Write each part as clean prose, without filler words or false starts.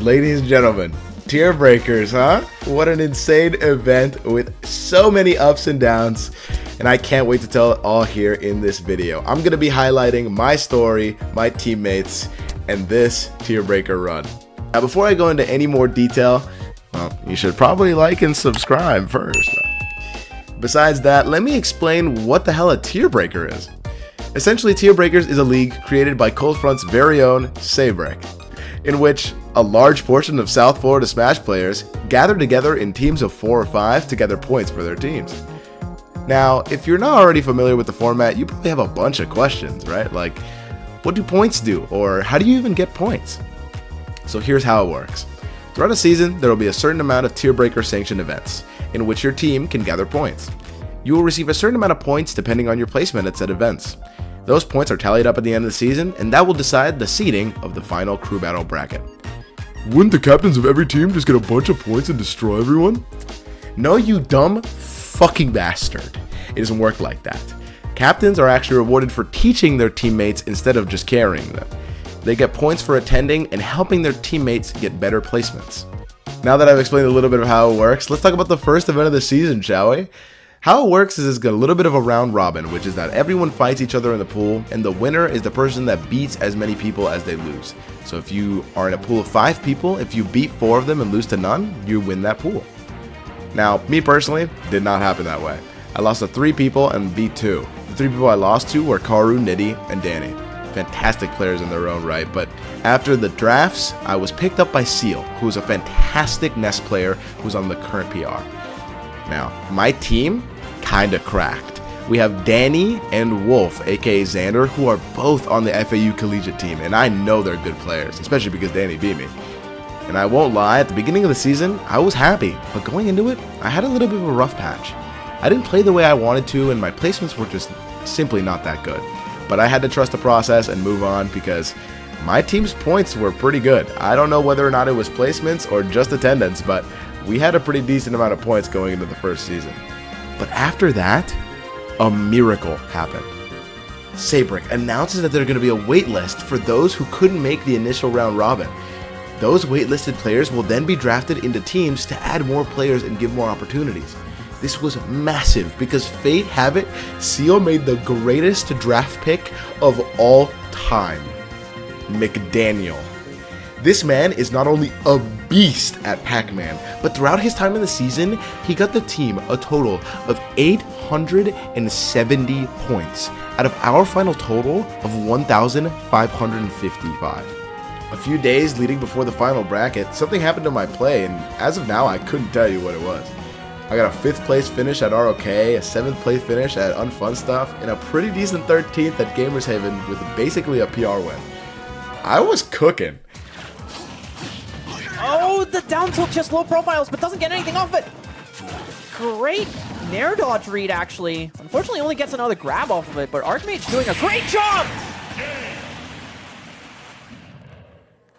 Ladies and gentlemen, tier breakers, huh? What an insane event with so many ups and downs, and I can't wait to tell it all here in this video. I'm going to be highlighting my story, my teammates, and this tier breaker run. Now, before I go into any more detail, well, you should probably like and subscribe first. Besides that, let me explain what the hell a tier breaker is. Essentially, tier breakers is a league created by Cold Front's very own Seibrik, in which a large portion of South Florida Smash players gather together in teams of 4 or 5 to gather points for their teams. Now, if you're not already familiar with the format, you probably have a bunch of questions, right? Like, what do points do? Or how do you even get points? So here's how it works. Throughout a season, there will be a certain amount of tier breaker sanctioned events, in which your team can gather points. You will receive a certain amount of points depending on your placement at said events. Those points are tallied up at the end of the season, and that will decide the seeding of the final crew battle bracket. Wouldn't the captains of every team just get a bunch of points and destroy everyone? No, you dumb fucking bastard. It doesn't work like that. Captains are actually rewarded for teaching their teammates instead of just carrying them. They get points for attending and helping their teammates get better placements. Now that I've explained a little bit of how it works, let's talk about the first event of the season, shall we? How it works is it's got a little bit of a round robin, which is that everyone fights each other in the pool, and the winner is the person that beats as many people as they lose. So if you are in a pool of 5 people, if you beat 4 of them and lose to none, you win that pool. Now, me personally, did not happen that way. I lost to 3 people and beat 2. The 3 people I lost to were Karu, Nitty, and Danny. Fantastic players in their own right, but after the drafts, I was picked up by Seal, who is a fantastic Nest player who's on the current PR. Now, my team kinda cracked. We have Danny and Wolf, aka Xander, who are both on the FAU collegiate team, and I know they're good players, especially because Danny beat me. And I won't lie, at the beginning of the season, I was happy, but going into it, I had a little bit of a rough patch. I didn't play the way I wanted to, and my placements were just simply not that good. But I had to trust the process and move on because my team's points were pretty good. I don't know whether or not it was placements or just attendance, but we had a pretty decent amount of points going into the first season. But after that, a miracle happened. Seibrik announces that there's going to be a wait list for those who couldn't make the initial round robin. Those waitlisted players will then be drafted into teams to add more players and give more opportunities. This was massive because fate have it, Seal made the greatest draft pick of all time, McDaniel. This man is not only a beast at Pac-Man, but throughout his time in the season, he got the team a total of 870 points out of our final total of 1,555. A few days leading before the final bracket, something happened to my play, and as of now, I couldn't tell you what it was. I got a 5th place finish at ROK, a 7th place finish at Unfun Stuff, and a pretty decent 13th at Gamers Haven with basically a PR win. I was cooking. Oh, the down tilt just low profiles, but doesn't get anything off it. Great nair dodge read, actually. Unfortunately, only gets another grab off of it, but Archmage's doing a great job!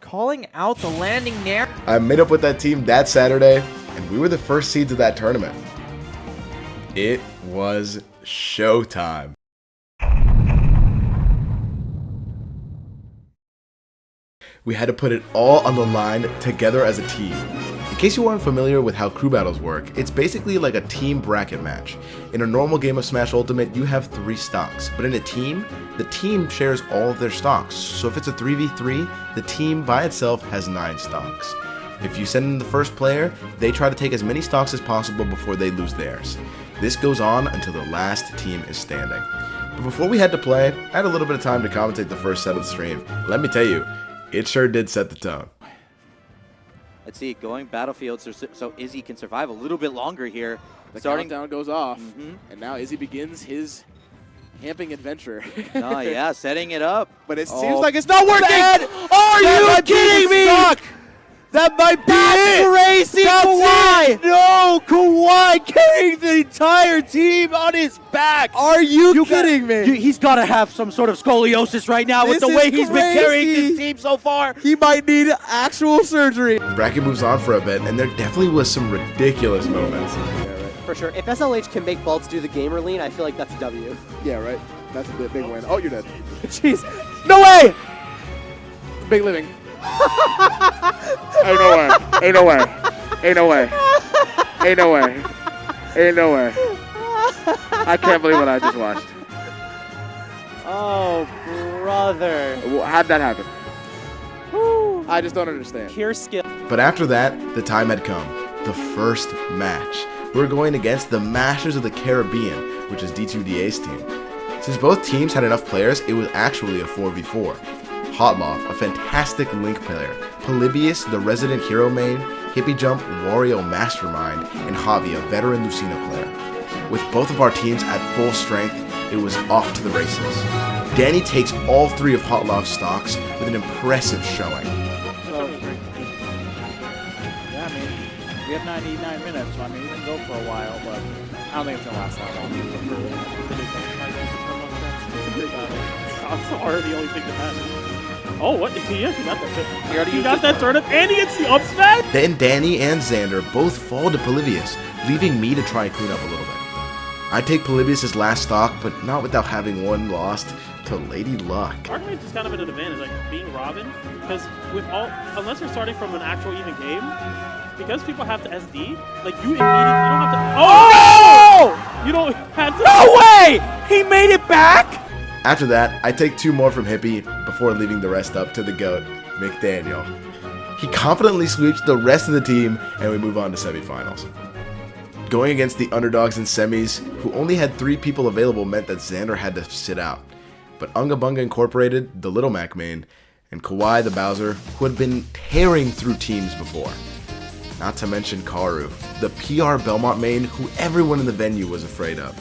Calling out the landing nair. I made up with that team that Saturday, and we were the first seeds of that tournament. It was showtime. We had to put it all on the line together as a team. In case you aren't familiar with how crew battles work, it's basically like a team bracket match. In a normal game of Smash Ultimate, you have 3 stocks, but in a team, the team shares all of their stocks. So if it's a 3v3, the team by itself has 9 stocks. If you send in the first player, they try to take as many stocks as possible before they lose theirs. This goes on until the last team is standing. But before we had to play, I had a little bit of time to commentate the first set of the stream. Let me tell you, it sure did set the tone. Let's see, going battlefield so Izzy can survive a little bit longer here. The countdown goes off, and now Izzy begins his camping adventure. Oh, yeah, setting it up. But it seems like it's not working! Are you kidding me? That might be it! Crazy, Kawhi! No, Kawhi carrying the entire team on his back! Are you kidding me? He's got to have some sort of scoliosis right now with the way he's been carrying this team so far. He might need actual surgery. The bracket moves on for a bit, and there definitely was some ridiculous moments. Yeah, right. For sure. If SLH can make Baltz do the gamer lean, I feel like that's a W. Yeah, right. That's a big win. Oh, you're dead. Jeez. No way! Big living. Ain't no way. Ain't no way. Ain't no way. Ain't no way. Ain't no way. I can't believe what I just watched. Oh, brother. How'd that happen? I just don't understand. Pure skill. But after that, the time had come. The first match. We were going against the Masters of the Caribbean, which is D2DA's team. Since both teams had enough players, it was actually a 4v4. Hotloff, a fantastic Link player, Polybius, the resident hero main, Hippie Jump, Wario mastermind, and Javi, a veteran Lucina player. With both of our teams at full strength, it was off to the races. Danny takes all 3 of Hotloff's stocks with an impressive showing. Yeah, I mean, we have 99 minutes, so I mean, we can go for a while, but I don't think it's going to last that long. Shots are the only thing that matters. Oh, what? Yeah, he got that. He got that turnip, and he gets the up smash? Then Danny and Xander both fall to Polybius, leaving me to try and clean up a little bit. I take Polybius' last stock, but not without having one lost to Lady Luck. Archmage is kind of at an advantage, like being Robin, because with unless you're starting from an actual even game, because people have to SD, like you don't have to. Oh! You don't have to. No way! He made it back? After that, I take 2 more from Hippie before leaving the rest up to the GOAT, McDaniel. He confidently sweeps the rest of the team, and we move on to semifinals. Going against the underdogs in semis, who only had 3 people available, meant that Xander had to sit out. But Unga Bunga Incorporated, the Little Mac main, and Kawhi the Bowser, who had been tearing through teams before. Not to mention Karu, the PR Belmont main who everyone in the venue was afraid of.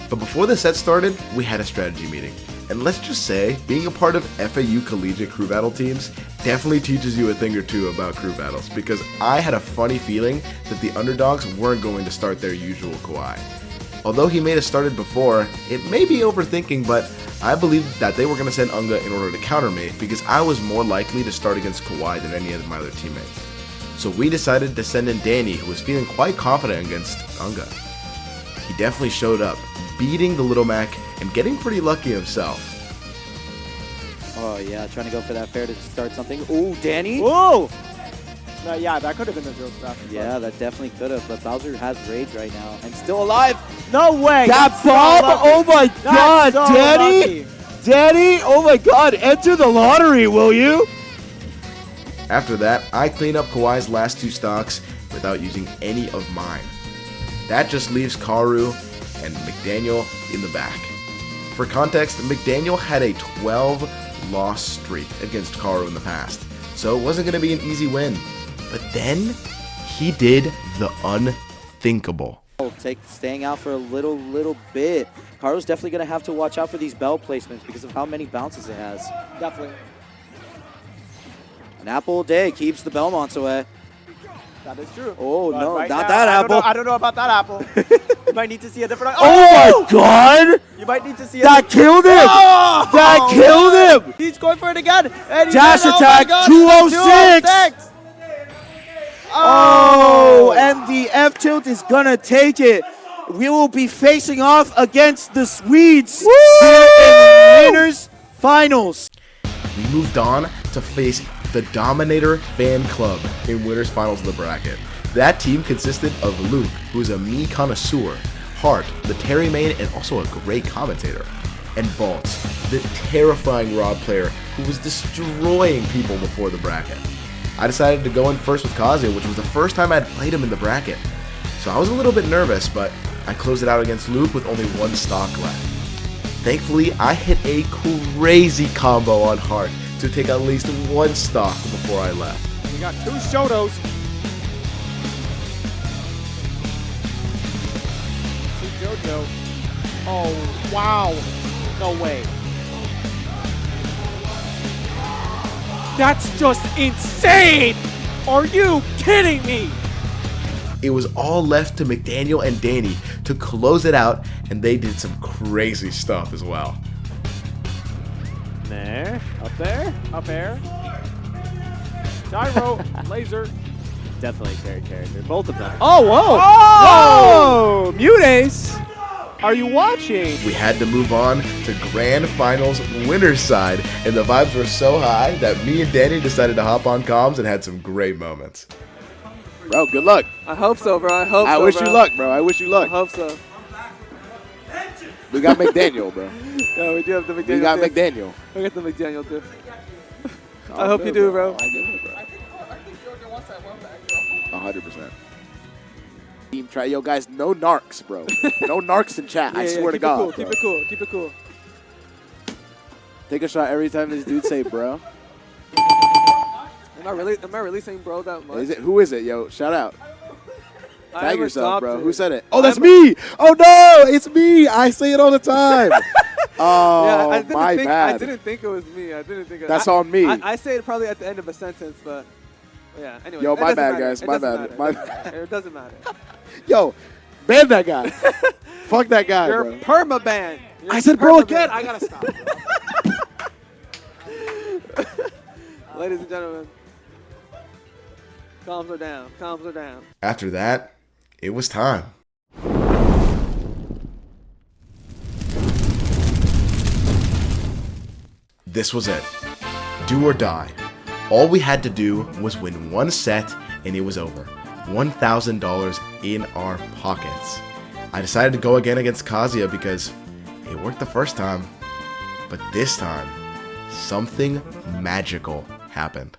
But before the set started, we had a strategy meeting. And let's just say, being a part of FAU collegiate crew battle teams definitely teaches you a thing or two about crew battles, because I had a funny feeling that the underdogs weren't going to start their usual Kawhi. Although he may have started before, it may be overthinking, but I believed that they were going to send Unga in order to counter me, because I was more likely to start against Kawhi than any of my other teammates. So we decided to send in Danny, who was feeling quite confident against Unga. He definitely showed up, beating the Little Mac and getting pretty lucky himself. Oh, yeah, trying to go for that fair to start something. Ooh, Danny. Whoa! Yeah, that could have been the real stuff. Yeah, that definitely could have, but Bowser has rage right now and still alive. No way! That bomb! Oh my god, so Danny! lucky. Danny! Oh my god, enter the lottery, will you? After that, I clean up Kawhi's last 2 stocks without using any of mine. That just leaves Karu and McDaniel in the back. For context, McDaniel had a 12-loss streak against Karu in the past, so it wasn't going to be an easy win. But then, he did the unthinkable. Staying out for a little bit. Karu's definitely going to have to watch out for these bell placements because of how many bounces it has. Definitely. An apple a day keeps the Belmonts away. That is true. Oh, But no, right not now, that apple. I don't know about that apple. You might need to see a different. Oh my god! You might need to see. That killed him! Oh! That killed him! He's going for it again. And Dash oh my attack, God, 206! Oh, and the F tilt is gonna take it. We will be facing off against the Swedes here in winners finals. We moved on to face the Dominator Fan Club in winners finals of the bracket. That team consisted of Luke, who is a me connoisseur, Hart, the Terry main and also a great commentator, and Bolts, the terrifying Rod player who was destroying people before the bracket. I decided to go in first with Kazuya, which was the first time I'd played him in the bracket. So I was a little bit nervous, but I closed it out against Luke with only 1 stock left. Thankfully, I hit a crazy combo on Hart to take at least 1 stock before I left. We got 2 Shoutos. See JoJo. Oh, wow. No way. That's just insane! Are you kidding me? It was all left to McDaniel and Danny to close it out, and they did some crazy stuff as well. There, up air. Gyro, laser. Definitely carry character. Both of them. Oh, whoa! Oh! Whoa! Mute ace. are you watching? We had to move on to Grand Finals winner's side, and the vibes were so high that me and Danny decided to hop on comms and had some great moments. Bro, good luck. I hope so, bro. I hope so, I wish bro. you luck, bro. I wish you I luck. hope so. We got McDaniel, bro. Yeah, we do have the McDaniel. We got too. McDaniel. We got the McDaniel, too. I hope you do, bro. I get it, bro. 100%. Team try. Yo, guys, no narcs, bro. No narcs in chat. I swear to God. Keep it cool. Keep it cool. Take a shot every time this dude say bro. Am I really saying bro that much? Who is it, yo? Shout out. I Tag never yourself, stopped bro. it. Who said it? Oh, that's me. Oh, no. It's me. I say it all the time. Oh, I bad. didn't think it was me. I didn't think it That's on me. I say it probably at the end of a sentence, but yeah. Anyway, Yo, it my doesn't bad, matter. guys. It My doesn't bad. matter. It doesn't matter. Yo, ban that guy. Fuck that guy, You're bro. perma-banned. I said bro again. I gotta stop. Ladies and gentlemen, comms are down. Comms are down. After that, it was time. This was it. Do or die. All we had to do was win one set and it was over. $1,000 in our pockets. I decided to go again against Kazuya because it worked the first time, but this time, something magical happened.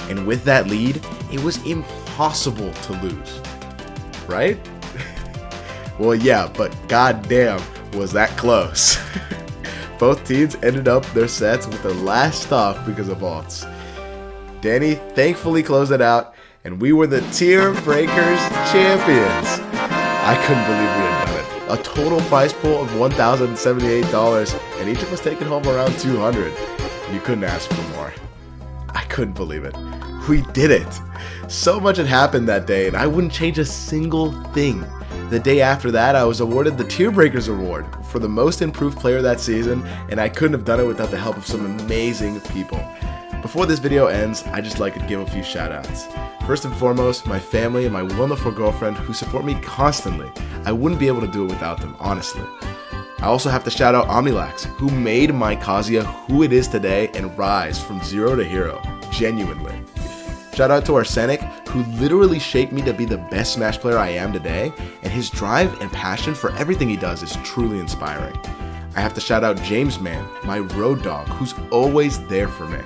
And with that lead, it was impossible to lose. Right? Well, yeah, but goddamn, was that close. Both teams ended up their sets with their last stock because of ults. Danny thankfully closed it out, and we were the Tier Breakers champions. I couldn't believe we had done it. A total prize pool of $1,078, and each of us taking home around $200. You couldn't ask for more. I couldn't believe it. We did it. So much had happened that day, and I wouldn't change a single thing. The day after that, I was awarded the Tier Breakers Award for the most improved player that season, and I couldn't have done it without the help of some amazing people. Before this video ends, I'd just like to give a few shoutouts. First and foremost, my family and my wonderful girlfriend who support me constantly. I wouldn't be able to do it without them, honestly. I also have to shout out Omnilax, who made my Kazuya who it is today and rise from zero to hero, genuinely. Shout out to Arsenic, who literally shaped me to be the best Smash player I am today, and his drive and passion for everything he does is truly inspiring. I have to shout out James Man, my road dog, who's always there for me.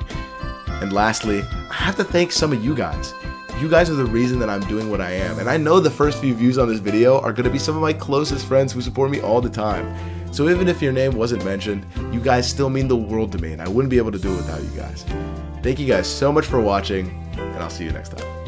And lastly, I have to thank some of you guys. You guys are the reason that I'm doing what I am, and I know the first few views on this video are going to be some of my closest friends who support me all the time. So even if your name wasn't mentioned, you guys still mean the world to me, and I wouldn't be able to do it without you guys. Thank you guys so much for watching, and I'll see you next time.